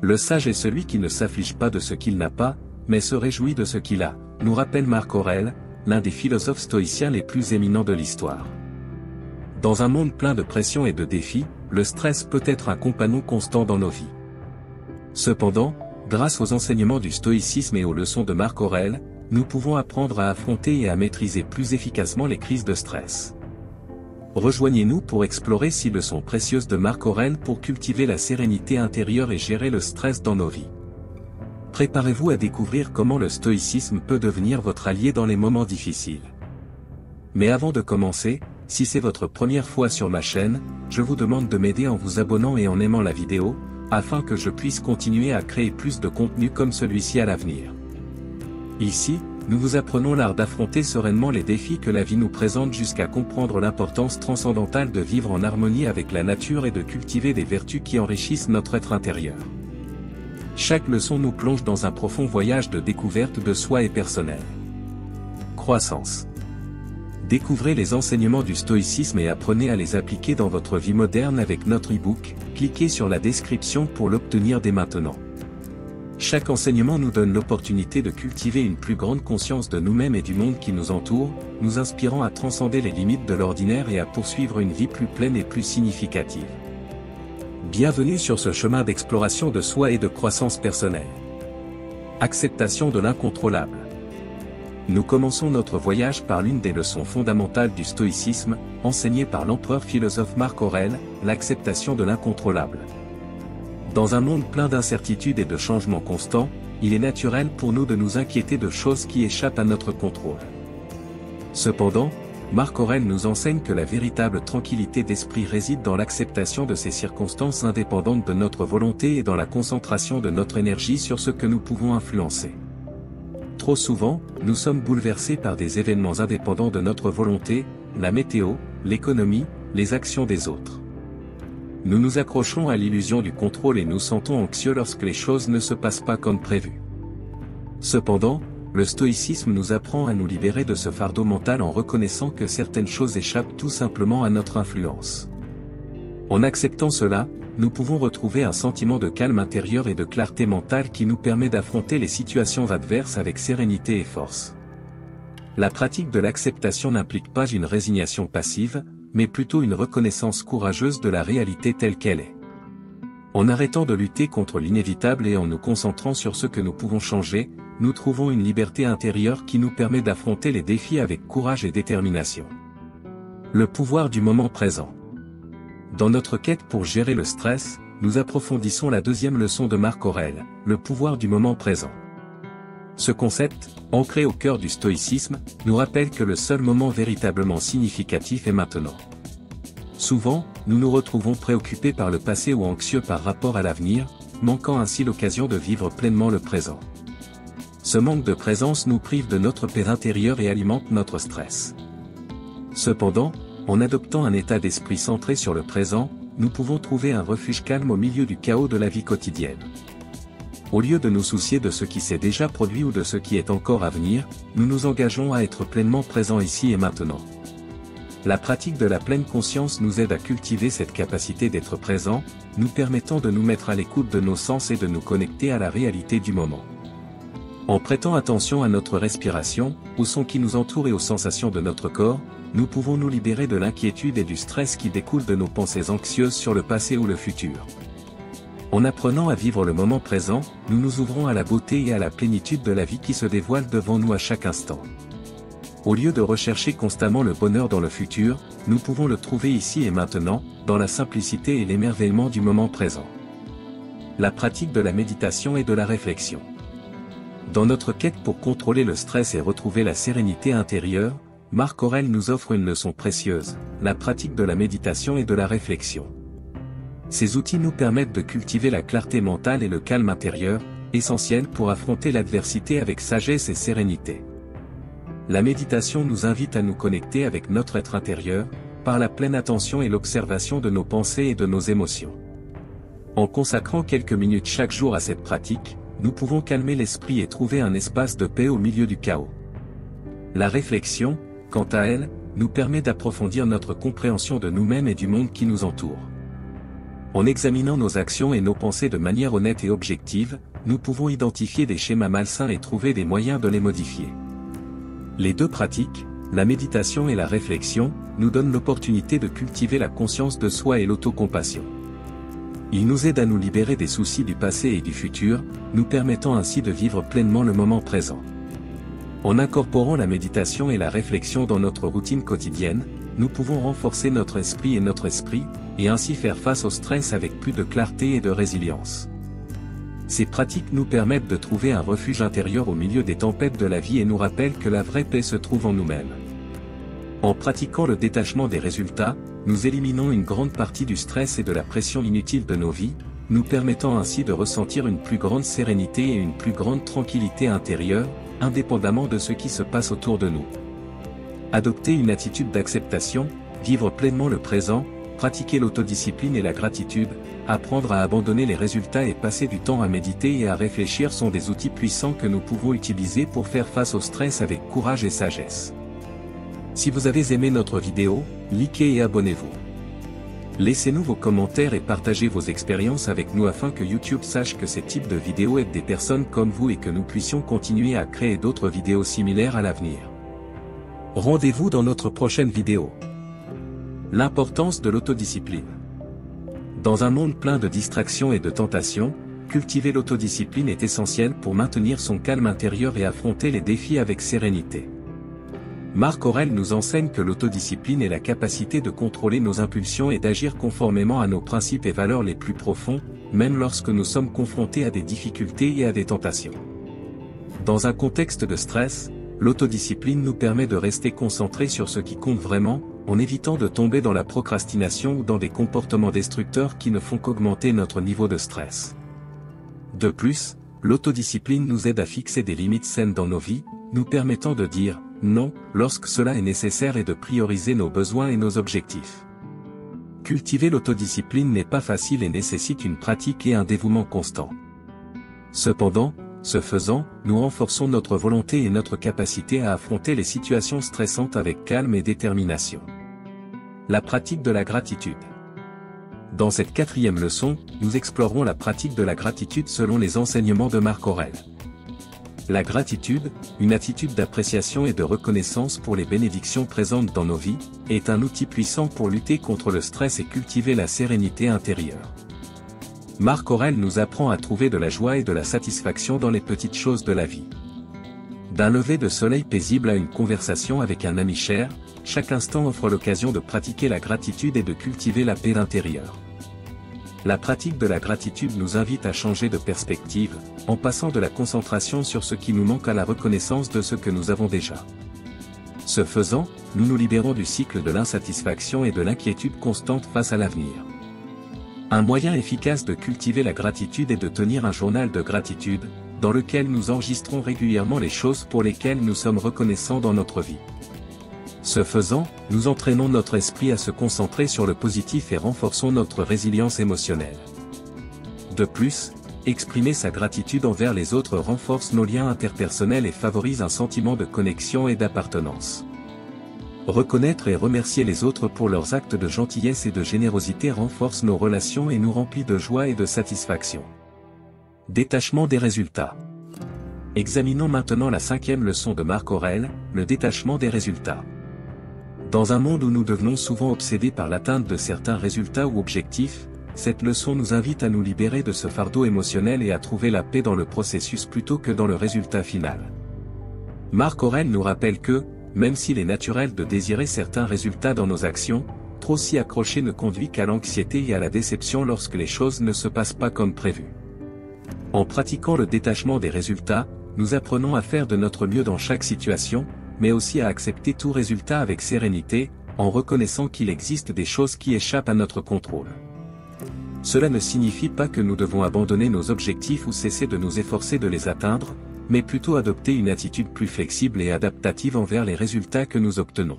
Le sage est celui qui ne s'afflige pas de ce qu'il n'a pas, mais se réjouit de ce qu'il a, nous rappelle Marc Aurèle, l'un des philosophes stoïciens les plus éminents de l'histoire. Dans un monde plein de pression et de défis, le stress peut être un compagnon constant dans nos vies. Cependant, grâce aux enseignements du stoïcisme et aux leçons de Marc Aurèle, nous pouvons apprendre à affronter et à maîtriser plus efficacement les crises de stress. Rejoignez-nous pour explorer 6 leçons précieuses de Marc Aurèle pour cultiver la sérénité intérieure et gérer le stress dans nos vies. Préparez-vous à découvrir comment le stoïcisme peut devenir votre allié dans les moments difficiles. Mais avant de commencer, si c'est votre première fois sur ma chaîne, je vous demande de m'aider en vous abonnant et en aimant la vidéo, afin que je puisse continuer à créer plus de contenu comme celui-ci à l'avenir. Ici, nous vous apprenons l'art d'affronter sereinement les défis que la vie nous présente jusqu'à comprendre l'importance transcendantale de vivre en harmonie avec la nature et de cultiver des vertus qui enrichissent notre être intérieur. Chaque leçon nous plonge dans un profond voyage de découverte de soi et personnel. Croissance. Découvrez les enseignements du stoïcisme et apprenez à les appliquer dans votre vie moderne avec notre e-book, cliquez sur la description pour l'obtenir dès maintenant. Chaque enseignement nous donne l'opportunité de cultiver une plus grande conscience de nous-mêmes et du monde qui nous entoure, nous inspirant à transcender les limites de l'ordinaire et à poursuivre une vie plus pleine et plus significative. Bienvenue sur ce chemin d'exploration de soi et de croissance personnelle. Acceptation de l'incontrôlable. Nous commençons notre voyage par l'une des leçons fondamentales du stoïcisme, enseignée par l'empereur philosophe Marc Aurèle, l'acceptation de l'incontrôlable. Dans un monde plein d'incertitudes et de changements constants, il est naturel pour nous de nous inquiéter de choses qui échappent à notre contrôle. Cependant, Marc Aurèle nous enseigne que la véritable tranquillité d'esprit réside dans l'acceptation de ces circonstances indépendantes de notre volonté et dans la concentration de notre énergie sur ce que nous pouvons influencer. Trop souvent, nous sommes bouleversés par des événements indépendants de notre volonté, la météo, l'économie, les actions des autres. Nous nous accrochons à l'illusion du contrôle et nous sentons anxieux lorsque les choses ne se passent pas comme prévu. Cependant, le stoïcisme nous apprend à nous libérer de ce fardeau mental en reconnaissant que certaines choses échappent tout simplement à notre influence. En acceptant cela, nous pouvons retrouver un sentiment de calme intérieur et de clarté mentale qui nous permet d'affronter les situations adverses avec sérénité et force. La pratique de l'acceptation n'implique pas une résignation passive, mais plutôt une reconnaissance courageuse de la réalité telle qu'elle est. En arrêtant de lutter contre l'inévitable et en nous concentrant sur ce que nous pouvons changer, nous trouvons une liberté intérieure qui nous permet d'affronter les défis avec courage et détermination. Le pouvoir du moment présent. Dans notre quête pour gérer le stress, nous approfondissons la deuxième leçon de Marc Aurèle, le pouvoir du moment présent. Ce concept, ancré au cœur du stoïcisme, nous rappelle que le seul moment véritablement significatif est maintenant. Souvent, nous nous retrouvons préoccupés par le passé ou anxieux par rapport à l'avenir, manquant ainsi l'occasion de vivre pleinement le présent. Ce manque de présence nous prive de notre paix intérieure et alimente notre stress. Cependant, en adoptant un état d'esprit centré sur le présent, nous pouvons trouver un refuge calme au milieu du chaos de la vie quotidienne. Au lieu de nous soucier de ce qui s'est déjà produit ou de ce qui est encore à venir, nous nous engageons à être pleinement présents ici et maintenant. La pratique de la pleine conscience nous aide à cultiver cette capacité d'être présent, nous permettant de nous mettre à l'écoute de nos sens et de nous connecter à la réalité du moment. En prêtant attention à notre respiration, aux sons qui nous entourent et aux sensations de notre corps, nous pouvons nous libérer de l'inquiétude et du stress qui découlent de nos pensées anxieuses sur le passé ou le futur. En apprenant à vivre le moment présent, nous nous ouvrons à la beauté et à la plénitude de la vie qui se dévoile devant nous à chaque instant. Au lieu de rechercher constamment le bonheur dans le futur, nous pouvons le trouver ici et maintenant, dans la simplicité et l'émerveillement du moment présent. La pratique de la méditation et de la réflexion. Dans notre quête pour contrôler le stress et retrouver la sérénité intérieure, Marc Aurèle nous offre une leçon précieuse, la pratique de la méditation et de la réflexion. Ces outils nous permettent de cultiver la clarté mentale et le calme intérieur, essentiels pour affronter l'adversité avec sagesse et sérénité. La méditation nous invite à nous connecter avec notre être intérieur, par la pleine attention et l'observation de nos pensées et de nos émotions. En consacrant quelques minutes chaque jour à cette pratique, nous pouvons calmer l'esprit et trouver un espace de paix au milieu du chaos. La réflexion, quant à elle, nous permet d'approfondir notre compréhension de nous-mêmes et du monde qui nous entoure. En examinant nos actions et nos pensées de manière honnête et objective, nous pouvons identifier des schémas malsains et trouver des moyens de les modifier. Les deux pratiques, la méditation et la réflexion, nous donnent l'opportunité de cultiver la conscience de soi et l'autocompassion. Ils nous aident à nous libérer des soucis du passé et du futur, nous permettant ainsi de vivre pleinement le moment présent. En incorporant la méditation et la réflexion dans notre routine quotidienne, nous pouvons renforcer notre esprit, et ainsi faire face au stress avec plus de clarté et de résilience. Ces pratiques nous permettent de trouver un refuge intérieur au milieu des tempêtes de la vie et nous rappellent que la vraie paix se trouve en nous-mêmes. En pratiquant le détachement des résultats, nous éliminons une grande partie du stress et de la pression inutile de nos vies, nous permettant ainsi de ressentir une plus grande sérénité et une plus grande tranquillité intérieure, indépendamment de ce qui se passe autour de nous. Adopter une attitude d'acceptation, vivre pleinement le présent, pratiquer l'autodiscipline et la gratitude, apprendre à abandonner les résultats et passer du temps à méditer et à réfléchir sont des outils puissants que nous pouvons utiliser pour faire face au stress avec courage et sagesse. Si vous avez aimé notre vidéo, likez et abonnez-vous. Laissez-nous vos commentaires et partagez vos expériences avec nous afin que YouTube sache que ces types de vidéos aident des personnes comme vous et que nous puissions continuer à créer d'autres vidéos similaires à l'avenir. Rendez-vous dans notre prochaine vidéo. L'importance de l'autodiscipline. Dans un monde plein de distractions et de tentations, cultiver l'autodiscipline est essentiel pour maintenir son calme intérieur et affronter les défis avec sérénité. Marc Aurèle nous enseigne que l'autodiscipline est la capacité de contrôler nos impulsions et d'agir conformément à nos principes et valeurs les plus profonds, même lorsque nous sommes confrontés à des difficultés et à des tentations. Dans un contexte de stress, l'autodiscipline nous permet de rester concentrés sur ce qui compte vraiment, en évitant de tomber dans la procrastination ou dans des comportements destructeurs qui ne font qu'augmenter notre niveau de stress. De plus, l'autodiscipline nous aide à fixer des limites saines dans nos vies, nous permettant de dire « non » lorsque cela est nécessaire et de prioriser nos besoins et nos objectifs. Cultiver l'autodiscipline n'est pas facile et nécessite une pratique et un dévouement constant. Cependant, ce faisant, nous renforçons notre volonté et notre capacité à affronter les situations stressantes avec calme et détermination. La pratique de la gratitude. Dans cette 4e leçon, nous explorerons la pratique de la gratitude selon les enseignements de Marc Aurèle. La gratitude, une attitude d'appréciation et de reconnaissance pour les bénédictions présentes dans nos vies, est un outil puissant pour lutter contre le stress et cultiver la sérénité intérieure. Marc Aurèle nous apprend à trouver de la joie et de la satisfaction dans les petites choses de la vie. D'un lever de soleil paisible à une conversation avec un ami cher, chaque instant offre l'occasion de pratiquer la gratitude et de cultiver la paix intérieure. La pratique de la gratitude nous invite à changer de perspective, en passant de la concentration sur ce qui nous manque à la reconnaissance de ce que nous avons déjà. Ce faisant, nous nous libérons du cycle de l'insatisfaction et de l'inquiétude constante face à l'avenir. Un moyen efficace de cultiver la gratitude est de tenir un journal de gratitude, dans lequel nous enregistrons régulièrement les choses pour lesquelles nous sommes reconnaissants dans notre vie. Ce faisant, nous entraînons notre esprit à se concentrer sur le positif et renforçons notre résilience émotionnelle. De plus, exprimer sa gratitude envers les autres renforce nos liens interpersonnels et favorise un sentiment de connexion et d'appartenance. Reconnaître et remercier les autres pour leurs actes de gentillesse et de générosité renforce nos relations et nous remplit de joie et de satisfaction. Détachement des résultats. Examinons maintenant la 5e leçon de Marc Aurèle, le détachement des résultats. Dans un monde où nous devenons souvent obsédés par l'atteinte de certains résultats ou objectifs, cette leçon nous invite à nous libérer de ce fardeau émotionnel et à trouver la paix dans le processus plutôt que dans le résultat final. Marc Aurèle nous rappelle que, même s'il est naturel de désirer certains résultats dans nos actions, trop s'y accrocher ne conduit qu'à l'anxiété et à la déception lorsque les choses ne se passent pas comme prévu. En pratiquant le détachement des résultats, nous apprenons à faire de notre mieux dans chaque situation, mais aussi à accepter tout résultat avec sérénité, en reconnaissant qu'il existe des choses qui échappent à notre contrôle. Cela ne signifie pas que nous devons abandonner nos objectifs ou cesser de nous efforcer de les atteindre, mais plutôt adopter une attitude plus flexible et adaptative envers les résultats que nous obtenons.